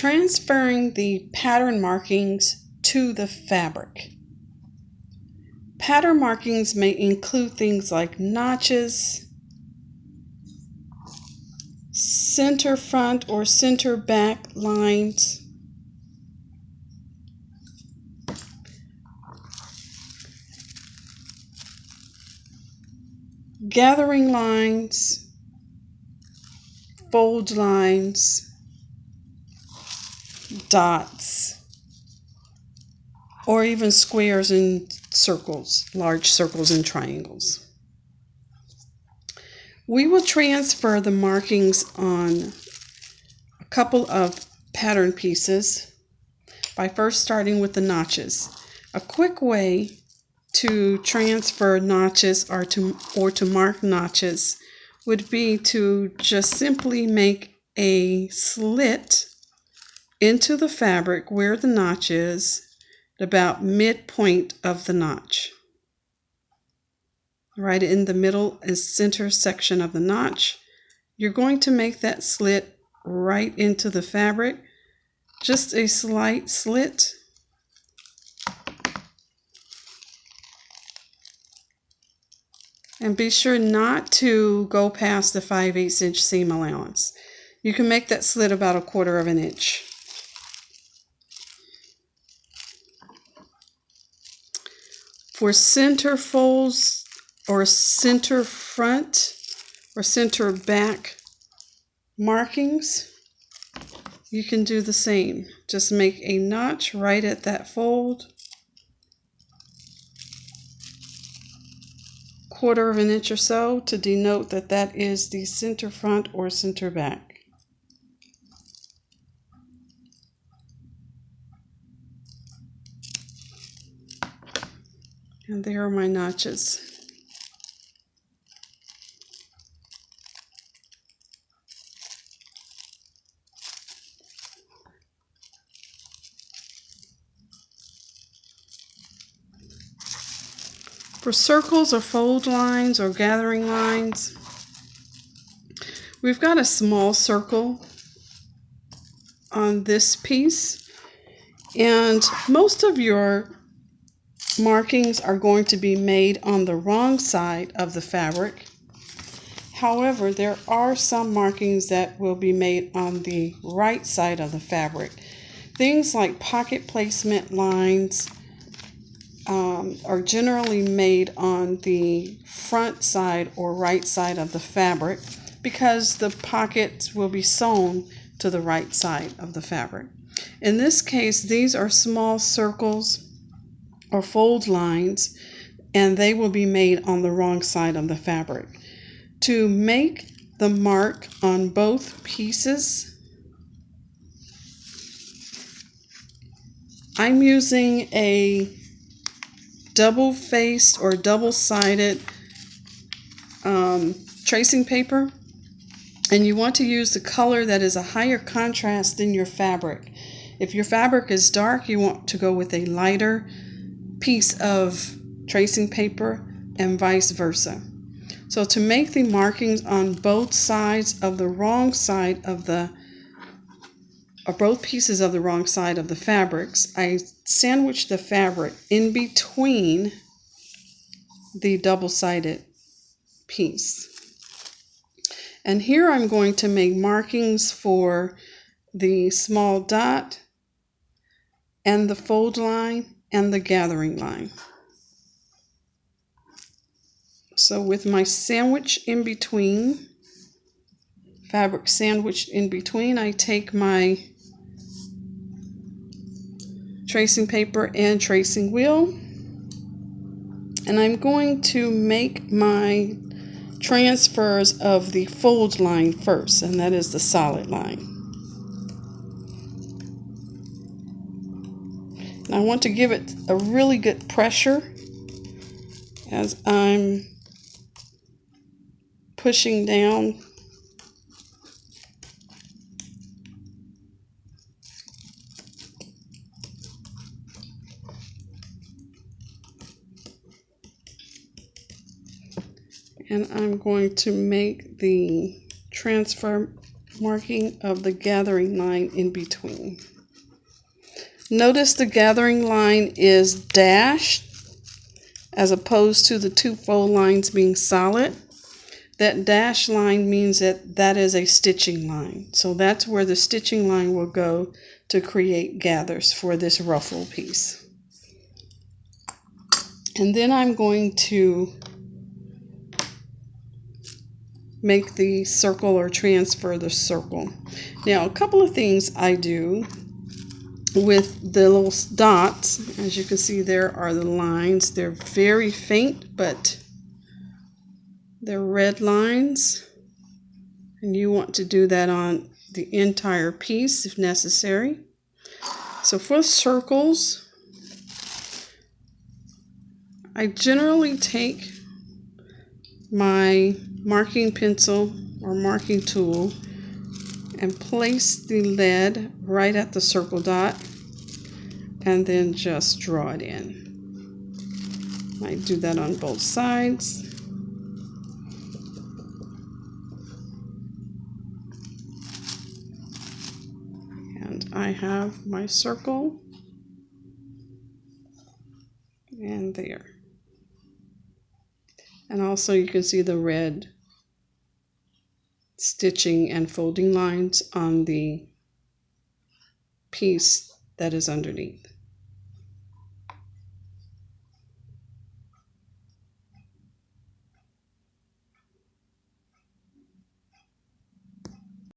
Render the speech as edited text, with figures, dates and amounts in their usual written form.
Transferring the pattern markings to the fabric. Pattern markings may include things like notches, center front or center back lines, gathering lines, fold lines, dots, or even squares and circles, large circles and triangles. We will transfer the markings on a couple of pattern pieces by first starting with the notches. A quick way to transfer notches or to mark notches would be to just simply make a slit into the fabric where the notch is, about midpoint of the notch. Right in the middle is center section of the notch. You're going to make that slit right into the fabric, just a slight slit. And be sure not to go past the 5/8 inch seam allowance. You can make that slit about 1/4 of an inch. For center folds or center front or center back markings, you can do the same. Just make a notch right at that fold, 1/4 of an inch or so, to denote that that is the center front or center back. And there are my notches. For circles or fold lines or gathering lines, we've got a small circle on this piece, and most of your markings are going to be made on the wrong side of the fabric. However, there are some markings that will be made on the right side of the fabric. Things like pocket placement lines are generally made on the front side or right side of the fabric because the pockets will be sewn to the right side of the fabric. In this case, these are small circles or fold lines, and they will be made on the wrong side of the fabric. To make the mark on both pieces, I'm using a double-faced or double-sided tracing paper, and you want to use the color that is a higher contrast than your fabric. If your fabric is dark, you want to go with a lighter piece of tracing paper and vice versa. So to make the markings on both sides of the wrong side of or both pieces of the wrong side of the fabrics, I sandwich the fabric in between the double-sided piece. And here I'm going to make markings for the small dot and the fold line and the gathering line. So with my sandwich in between, fabric sandwiched in between, I take my tracing paper and tracing wheel, and I'm going to make my transfers of the fold line first, and that is the solid line. I want to give it a really good pressure as I'm pushing down. And I'm going to make the transfer marking of the gathering line in between. Notice the gathering line is dashed as opposed to the two fold lines being solid. That dashed line means that that is a stitching line. So that's where the stitching line will go to create gathers for this ruffle piece. And then I'm going to make the circle or transfer the circle. Now, a couple of things I do with the little dots. As you can see, there are the lines. They're very faint, but they're red lines. And you want to do that on the entire piece if necessary. So for circles, I generally take my marking pencil or marking tool and place the lead right at the circle dot and then just draw it in. I do that on both sides. And I have my circle and there. And also you can see the red stitching and folding lines on the piece that is underneath.